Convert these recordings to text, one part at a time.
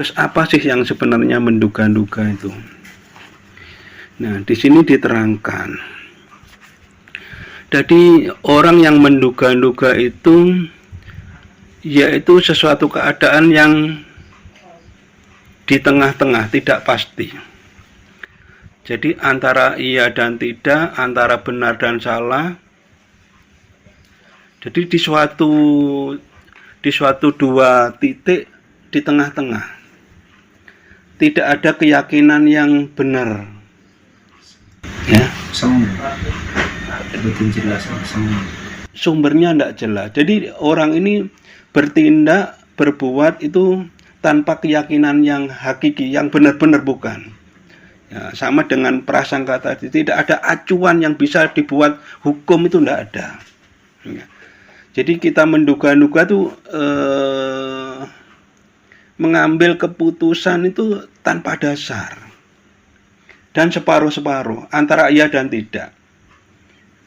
Terus apa sih yang sebenarnya menduga-duga itu? Nah, di sini diterangkan. Jadi orang yang menduga-duga itu yaitu sesuatu keadaan yang di tengah-tengah, tidak pasti. Jadi antara iya dan tidak, antara benar dan salah. Jadi di suatu dua titik di tengah-tengah. Tidak ada keyakinan yang benar. Ya. Sumbernya tidak jelas. Jadi orang ini bertindak, berbuat itu tanpa keyakinan yang hakiki, yang benar-benar bukan. Ya, sama dengan prasangka tadi, tidak ada acuan yang bisa dibuat hukum, itu tidak ada. Ya. Jadi kita menduga-duga itu mengambil keputusan itu tanpa dasar dan separuh-separuh antara iya dan tidak.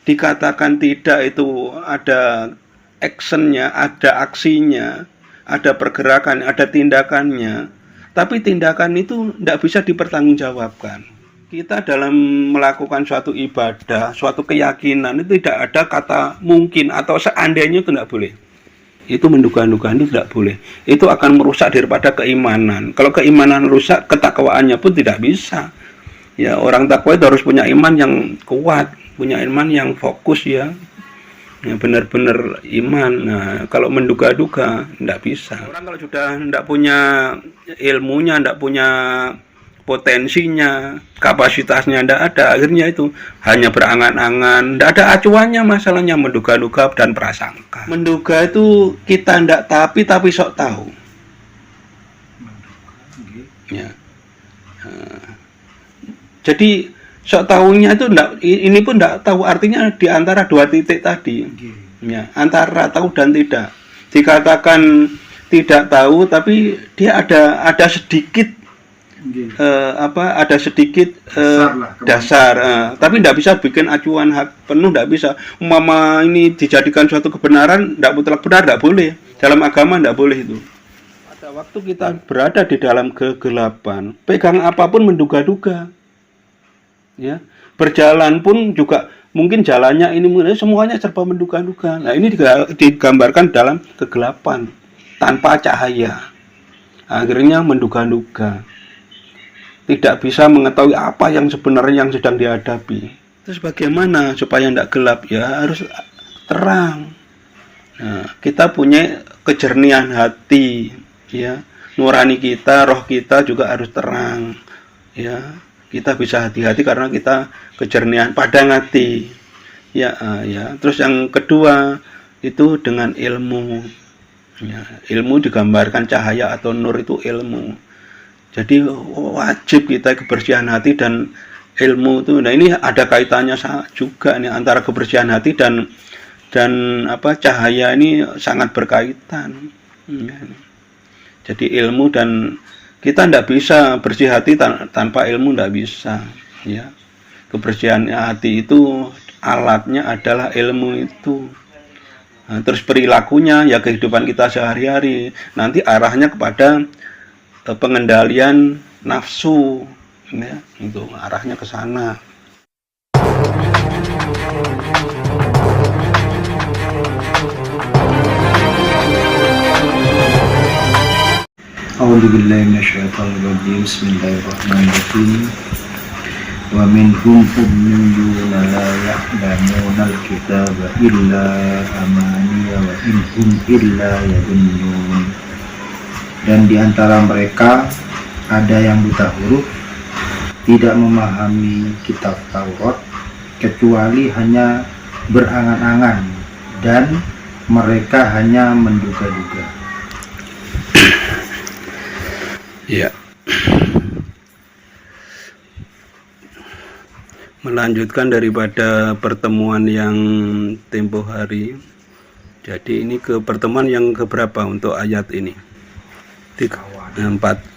Dikatakan tidak itu ada actionnya, ada aksinya, ada pergerakan, ada tindakannya. Tapi tindakan itu tidak bisa dipertanggungjawabkan. Kita dalam melakukan suatu ibadah, suatu keyakinan itu tidak ada kata mungkin atau seandainya, itu tidak boleh. Itu menduga-duga itu tidak boleh. Itu akan merusak daripada keimanan. Kalau keimanan rusak, ketakwaannya pun tidak bisa. Ya, orang takwa itu harus punya iman yang kuat, punya iman yang fokus ya. Ya, benar-benar iman. Nah, kalau menduga-duga tidak bisa. Orang kalau sudah tidak punya ilmunya, tidak punya potensinya, kapasitasnya tidak ada, akhirnya itu hanya berangan-angan, tidak ada acuannya. Masalahnya menduga-duga dan prasangka. Menduga itu kita tidak tapi sok tahu. Ya. Jadi sok tahunya itu enggak, ini pun tidak tahu, artinya di antara dua titik tadi. Ya, antara tahu dan tidak. Dikatakan tidak tahu tapi dia ada sedikit ada sedikit dasar, tapi tidak bisa bikin acuan hak penuh, tidak bisa. Umpama ini dijadikan suatu kebenaran, tidak mutlak benar, tidak boleh. Dalam agama tidak boleh itu. Pada waktu kita berada di dalam kegelapan, pegang apapun menduga-duga. Ya, berjalan pun juga mungkin jalannya ini semuanya serba menduga-duga. Nah, ini digambarkan dalam kegelapan tanpa cahaya. Akhirnya menduga-duga. Tidak bisa mengetahui apa yang sebenarnya yang sedang dihadapi. Terus bagaimana supaya tidak gelap? Ya harus terang. Nah, kita punya kejernihan hati, ya, nurani kita, roh kita juga harus terang, ya. Kita bisa hati-hati karena kita kejernihan padang hati. Ya, ya. Terus yang kedua itu dengan ilmu. Ya, ilmu digambarkan cahaya atau nur itu ilmu. Jadi wajib kita kebersihan hati dan ilmu itu. Nah, ini ada kaitannya juga nih antara kebersihan hati dan cahaya ini sangat berkaitan. Ya. Jadi ilmu dan kita tidak bisa bersih hati tanpa ilmu, tidak bisa. Ya, kebersihan hati itu alatnya adalah ilmu itu. Nah, terus perilakunya ya kehidupan kita sehari-hari. Nanti arahnya kepada pengendalian nafsu. Ya, itu arahnya ke sana. A'udzubillahi minasyaitonirrajim. Bismillahirrahmanirrahim. Wa minhum ummiyuna la ya'lamuna al-kitaba illa amaniya wa inhum illa yadunnun. Dan di antara mereka ada yang buta huruf, tidak memahami kitab Taurat kecuali hanya berangan-angan, dan mereka hanya menduga-duga. Ya. Melanjutkan daripada pertemuan yang tempo hari. Jadi ini ke pertemuan yang keberapa untuk ayat ini? 4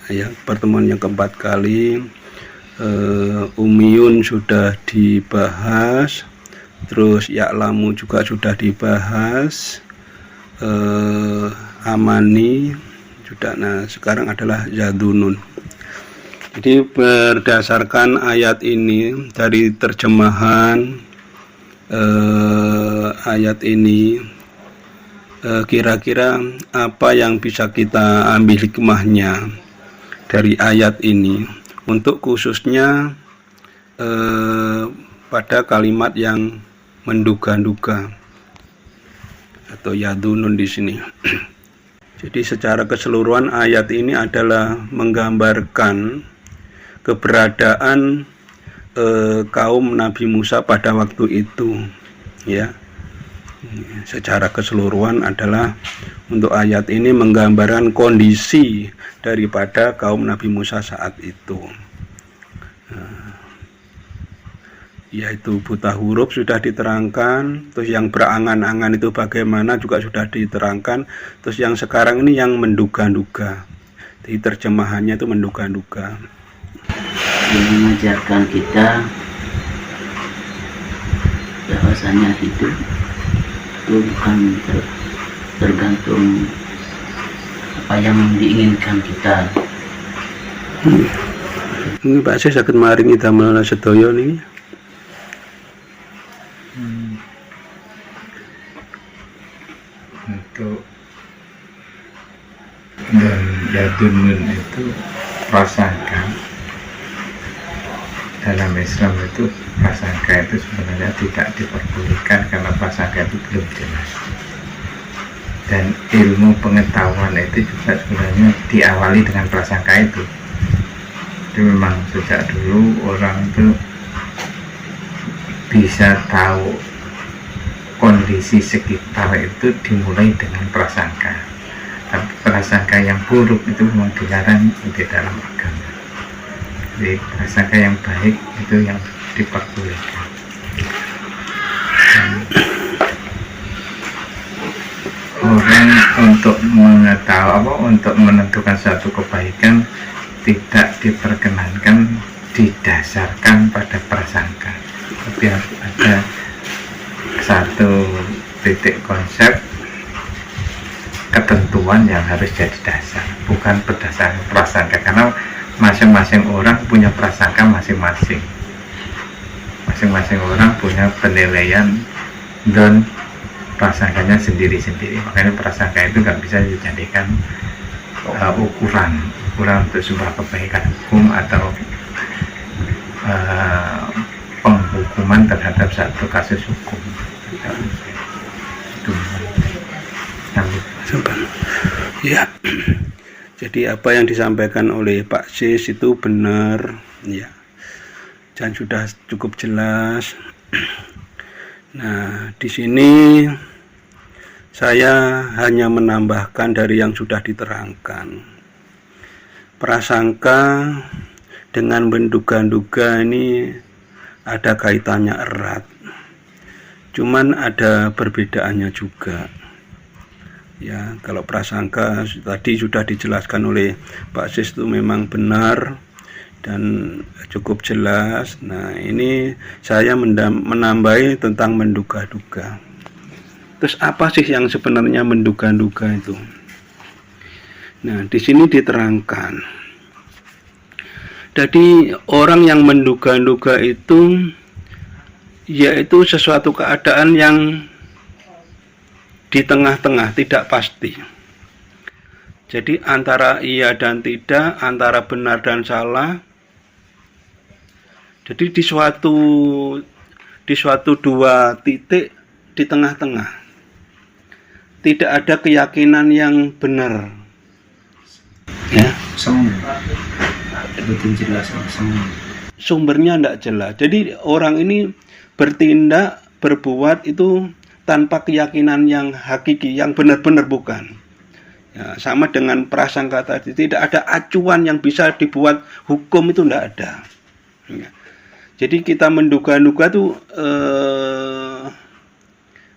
ya, pertemuan yang keempat kali. Ummiyun sudah dibahas, terus Ya'lamu juga sudah dibahas, Amani sudah. Nah, sekarang adalah yadunun. Jadi berdasarkan ayat ini dari terjemahan ayat ini, kira-kira apa yang bisa kita ambil hikmahnya dari ayat ini untuk khususnya pada kalimat yang menduga-duga atau yadunun di sini. Jadi secara keseluruhan ayat ini adalah menggambarkan keberadaan kaum Nabi Musa pada waktu itu, ya. Secara keseluruhan adalah untuk ayat ini menggambarkan kondisi daripada kaum Nabi Musa saat itu. Yaitu buta huruf sudah diterangkan, terus yang berangan-angan itu bagaimana juga sudah diterangkan, terus yang sekarang ini yang menduga-duga. Jadi terjemahannya itu menduga-duga. Ini mengajarkan kita bahwasanya hidup itu bukan tergantung apa yang diinginkan kita. Ini Pak saya sakit maringi damel sedaya niki. Untuk dan yadunun itu prasangka. Dalam Islam itu prasangka itu sebenarnya tidak diperbolehkan karena prasangka itu belum jelas. Dan ilmu pengetahuan itu juga sebenarnya diawali dengan prasangka itu. Jadi memang sejak dulu orang itu bisa tahu kondisi sekitar itu dimulai dengan prasangka. Tapi prasangka yang buruk itu memang dilarang di dalam agama. Jadi prasangka yang baik itu yang diperbolehkan. Orang untuk mengetahui untuk menentukan suatu kebaikan tidak diperkenankan didasarkan pada prasangka, tapi harus ada satu titik konsep ketentuan yang harus jadi dasar, bukan berdasarkan prasangka, karena masing-masing orang punya prasangka masing-masing. Masing-masing orang punya penilaian dan prasangkanya sendiri-sendiri. Makanya prasangka itu nggak bisa dijadikan ukuran untuk sebuah kebaikan hukum atau penghukuman terhadap satu kasus hukum. Ya, jadi apa yang disampaikan oleh Pak Sis itu benar, ya, dan sudah cukup jelas. Nah, di sini saya hanya menambahkan dari yang sudah diterangkan. Prasangka dengan menduga-duga ini ada kaitannya erat. Cuman ada perbedaannya juga. Ya, kalau prasangka tadi sudah dijelaskan oleh Pak Sis itu memang benar dan cukup jelas. Nah, ini saya menambahi tentang menduga-duga. Terus apa sih yang sebenarnya menduga-duga itu? Nah, di sini diterangkan. Jadi orang yang menduga-duga itu yaitu sesuatu keadaan yang di tengah-tengah, tidak pasti. Jadi antara iya dan tidak, antara benar dan salah. Jadi di suatu dua titik di tengah-tengah. Tidak ada keyakinan yang benar. Ya, Betul jelas semua. sumbernya tidak jelas. Jadi orang ini bertindak, berbuat itu tanpa keyakinan yang hakiki, yang benar-benar bukan. Ya, sama dengan prasangka tadi, tidak ada acuan yang bisa dibuat hukum itu tidak ada. Ya. Jadi kita menduga-duga itu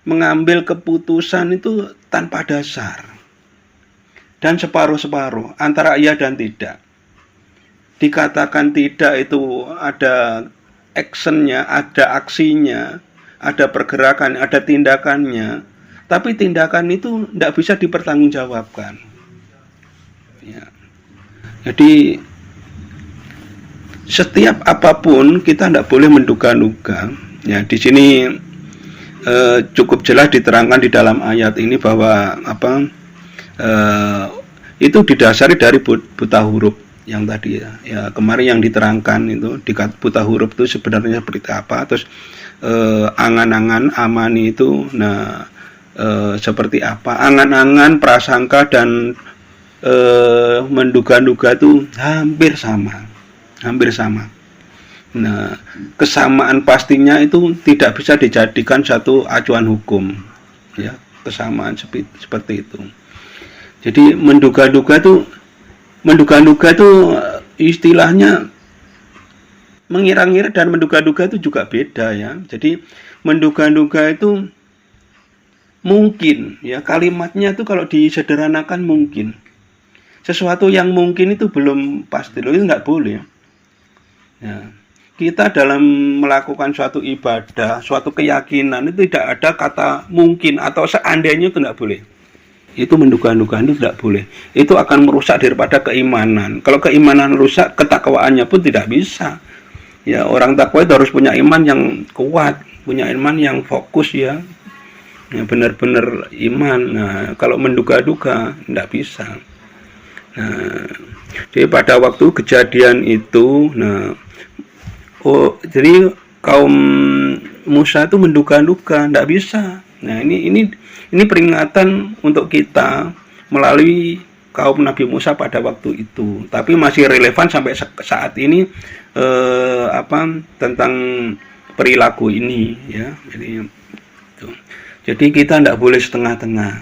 mengambil keputusan itu tanpa dasar dan separuh-separuh antara iya dan tidak. Dikatakan tidak itu ada actionnya, ada aksinya, ada pergerakan, ada tindakannya, tapi tindakan itu tidak bisa dipertanggungjawabkan. Ya. Jadi setiap apapun kita tidak boleh menduga-duga. Ya, di sini cukup jelas diterangkan di dalam ayat ini bahwa itu didasari dari buta huruf yang tadi ya kemarin yang diterangkan itu buta huruf itu sebenarnya seperti apa, terus angan-angan amani itu seperti apa, angan-angan prasangka dan menduga-duga itu hampir sama. Nah, kesamaan pastinya itu tidak bisa dijadikan satu acuan hukum, ya, kesamaan seperti itu. Jadi menduga-duga itu istilahnya mengira-ngira dan menduga-duga itu juga beda ya. Jadi menduga-duga itu mungkin, ya, kalimatnya itu kalau disederhanakan mungkin. Sesuatu yang mungkin itu belum pasti, loh, itu nggak boleh. Ya. Kita dalam melakukan suatu ibadah, suatu keyakinan itu tidak ada kata mungkin atau seandainya, itu tidak boleh. Itu menduga-duga itu tidak boleh. Itu akan merusak daripada keimanan. Kalau keimanan rusak, ketakwaannya pun tidak bisa. Ya, orang takwa itu harus punya iman yang kuat, punya iman yang fokus ya. Ya, benar-benar iman. Nah, kalau menduga-duga tidak bisa. Nah, jadi pada waktu kejadian itu, jadi kaum Musa itu menduga-duga, tidak bisa. Nah, ini peringatan untuk kita melalui kaum Nabi Musa pada waktu itu. Tapi masih relevan sampai saat ini tentang perilaku ini, ya. Jadi kita tidak boleh setengah-tengah.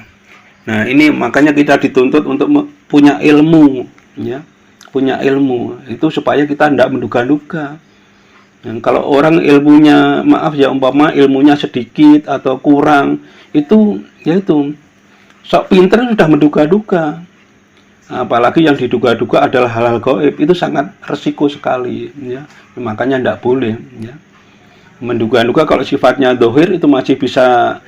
Nah, ini makanya kita dituntut untuk punya ilmu, ya, punya ilmu itu supaya kita tidak menduga-duga. Dan kalau orang ilmunya, umpama ilmunya sedikit atau kurang, itu sok pinter sudah menduga-duga. Apalagi yang diduga-duga adalah hal-hal gaib, itu sangat resiko sekali, ya. Makanya tidak boleh, ya. Menduga-duga kalau sifatnya dohir itu masih bisa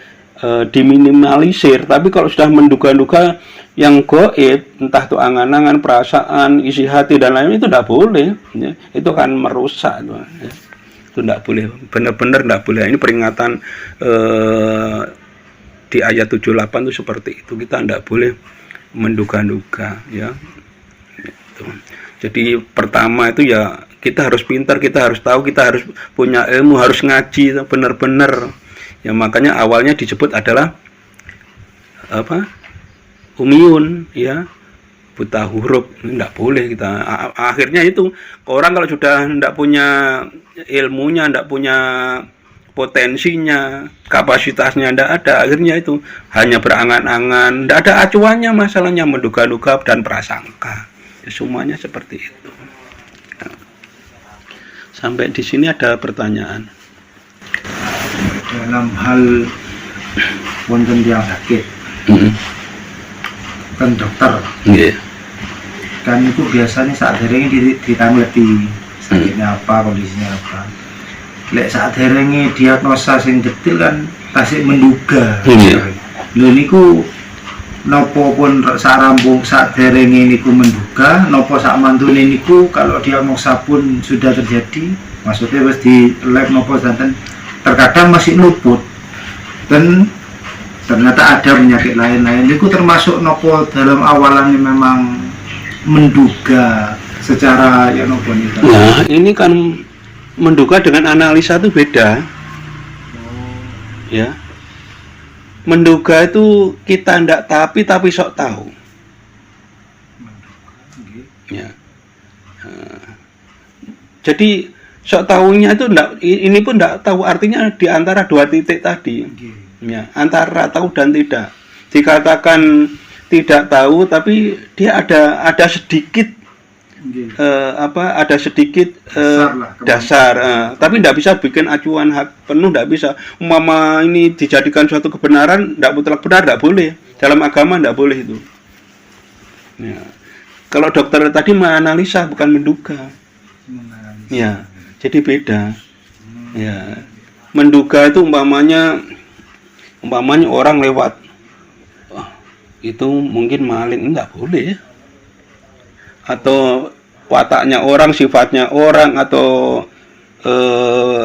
diminimalisir, tapi kalau sudah menduga-duga yang gaib, entah itu angan-angan, perasaan, isi hati dan lain-lain, itu tidak boleh, ya. Itu akan merusak, ya. Itu tidak boleh, benar-benar tidak boleh. Ini peringatan di ayat 78 itu seperti itu. Kita tidak boleh menduga-duga, ya. Gitu. Jadi pertama itu ya kita harus pintar, kita harus tahu, kita harus punya ilmu, harus ngaji benar-benar. Ya, makanya awalnya disebut adalah umiyun, ya, buta huruf. Ini tidak boleh kita. Akhirnya itu orang kalau sudah tidak punya ilmunya, tidak punya potensinya, kapasitasnya tidak ada, akhirnya itu hanya berangan-angan, tidak ada acuannya, masalahnya menduga-duga dan prasangka. Ya, semuanya seperti itu. Sampai di sini ada pertanyaan. Dalam hal wonten yang sakit, kan dokter, kan itu biasanya saat hari ditanglepi sakitnya apa, kondisinya apa. Lek saat hari diagnosa sing detail kan tasik menduga. Lho niku nopo pun sarambung saat hari niku menduga, nopo sak mantune niku kalau diagnosa pun sudah terjadi, maksudnya wis di lab nopo santen terkadang masih luput dan ternyata ada penyakit lain-lain. Itu termasuk nopo dalam awalannya memang menduga secara ya nopo itu. Nah, ini kan menduga dengan analisa itu beda. Ya. Menduga itu kita ndak tapi sok tahu. Ya. Jadi sok tahunya itu enggak, ini pun enggak tahu, artinya di antara dua titik tadi. Ya, antara tahu dan tidak. Dikatakan tidak tahu tapi dia ada sedikit ada sedikit dasar, tapi tidak bisa bikin acuan hak penuh, tidak bisa. Umpama ini dijadikan suatu kebenaran, tidak mutlak benar, tidak boleh. Dalam agama tidak boleh itu. Ya. Kalau dokter tadi menganalisa bukan menduga. Ya. Jadi beda. Ya. Menduga itu umpamanya orang lewat, itu mungkin maling, enggak boleh. atau wataknya orang, sifatnya orang, atau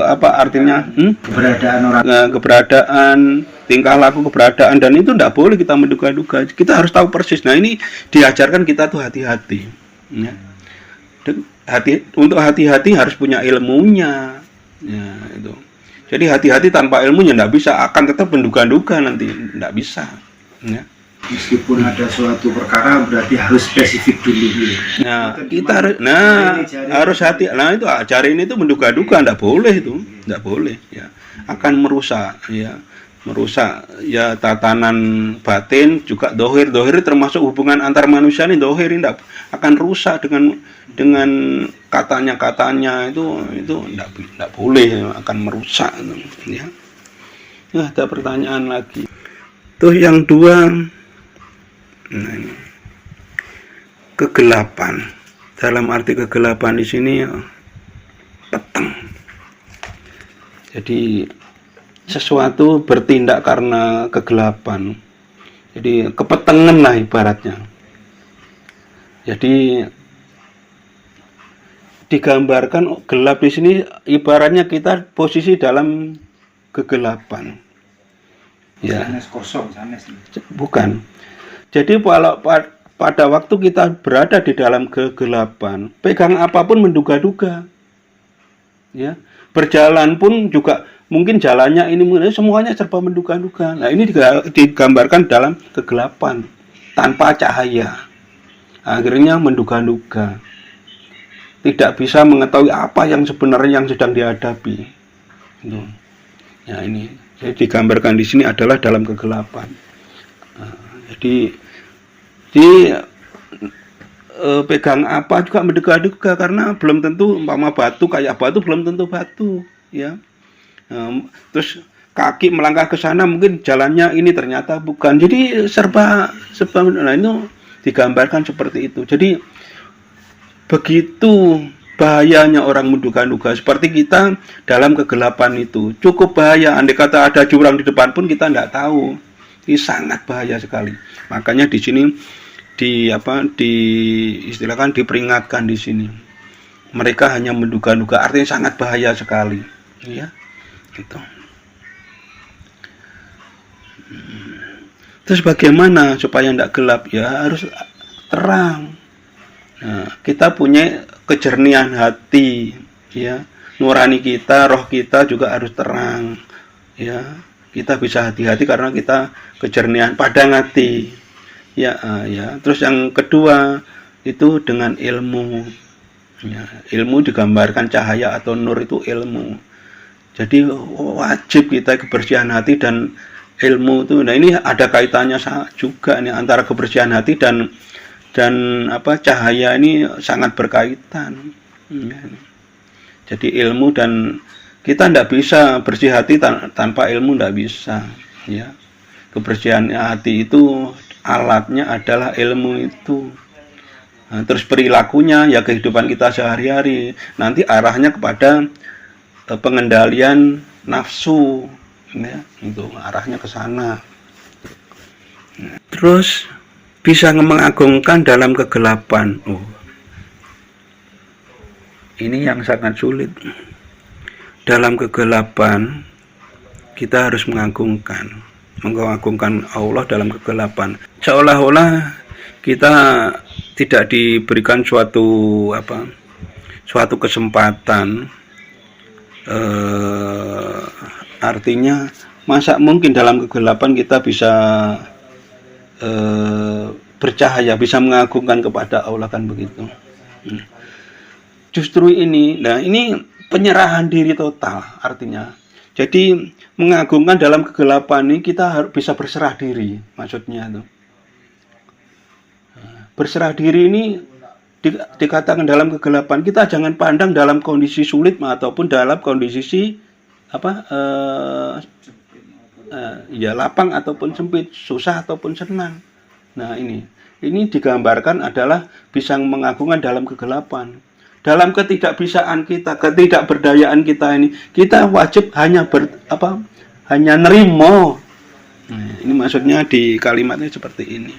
apa artinya keberadaan orang, keberadaan, tingkah laku, keberadaan, dan itu tidak boleh kita menduga-duga. Kita harus tahu persis. Nah, ini diajarkan kita tuh hati-hati, ya. Untuk hati-hati harus punya ilmunya, ya, itu. Jadi hati-hati tanpa ilmunya tidak bisa, akan tetap menduga-duga nanti, tidak bisa, ya. Meskipun ada suatu perkara berarti harus spesifik dulu. Nah, kita harus hati. Nah, itu jari ini tuh menduga-duga, tidak boleh itu, tidak boleh, ya. Akan merusak, ya, ya tatanan batin, juga dohir termasuk hubungan antar manusia ini, dohir ini akan rusak dengan katanya itu tidak boleh, akan merusak, ya. Nah, ada pertanyaan lagi. Tuh yang dua. Nah, ini kegelapan. Dalam arti kegelapan di sini peteng. Jadi sesuatu bertindak karena kegelapan. Jadi kepetengan lah ibaratnya. Jadi digambarkan gelap di sini ibaratnya kita posisi dalam kegelapan. Ya. Sanes kosong, sanes. Bukan. Jadi kalau pada waktu kita berada di dalam kegelapan, pegang apapun menduga-duga, ya. Berjalan pun juga mungkin jalannya ini semuanya serba menduga-duga. Nah, ini digambarkan dalam kegelapan tanpa cahaya. Akhirnya menduga-duga, tidak bisa mengetahui apa yang sebenarnya yang sedang dihadapi. Itu. Ya, ini jadi digambarkan di sini adalah dalam kegelapan. Jadi pegang apa juga menduga-duga, karena belum tentu, umpama batu kayak batu belum tentu batu, ya. Terus kaki melangkah ke sana mungkin jalannya ini ternyata bukan. Jadi serba nah itu digambarkan seperti itu. Jadi begitu bahayanya orang menduga-duga, seperti kita dalam kegelapan itu cukup bahaya. Andai kata ada jurang di depan pun kita tidak tahu. Ini sangat bahaya sekali. Makanya di sini istilahkan diperingatkan di sini. Mereka hanya menduga-duga, artinya sangat bahaya sekali, ya. Gitu. Terus bagaimana supaya tidak gelap? Ya harus terang. Nah, kita punya kejernihan hati, ya. Nurani kita, roh kita juga harus terang, ya. Kita bisa hati-hati karena kita kejernihan padang hati, ya, ya. Terus yang kedua itu dengan ilmu, ya. Ilmu digambarkan cahaya atau nur itu ilmu. Jadi wajib kita kebersihan hati dan ilmu itu. Nah, ini ada kaitannya juga nih antara kebersihan hati dan cahaya ini sangat berkaitan, ya. Jadi ilmu, dan kita tidak bisa bersih hati tanpa ilmu, tidak bisa, ya. Kebersihan hati itu alatnya adalah ilmu itu. Nah, terus perilakunya ya kehidupan kita sehari-hari, nanti arahnya kepada pengendalian nafsu, ya, itu arahnya ke sana. Terus bisa mengagungkan dalam kegelapan. Ini yang sangat sulit. Dalam kegelapan kita harus mengagungkan Allah dalam kegelapan. Seolah-olah kita tidak diberikan suatu kesempatan. Artinya masa mungkin dalam kegelapan kita bisa bercahaya, bisa mengagungkan kepada Allah, kan begitu. Justru ini, nah ini penyerahan diri total artinya. Jadi mengagungkan dalam kegelapan ini kita harus bisa berserah diri, maksudnya itu. Berserah diri ini dikatakan dalam kegelapan, kita jangan pandang dalam kondisi sulit ataupun dalam kondisi ya lapang ataupun sempit, susah ataupun senang. Nah, ini digambarkan adalah bisa mengagungkan dalam kegelapan. Dalam ketidakbisaan kita, ketidakberdayaan kita ini, kita wajib hanya nerimo. Nah, ini maksudnya di kalimatnya seperti ini.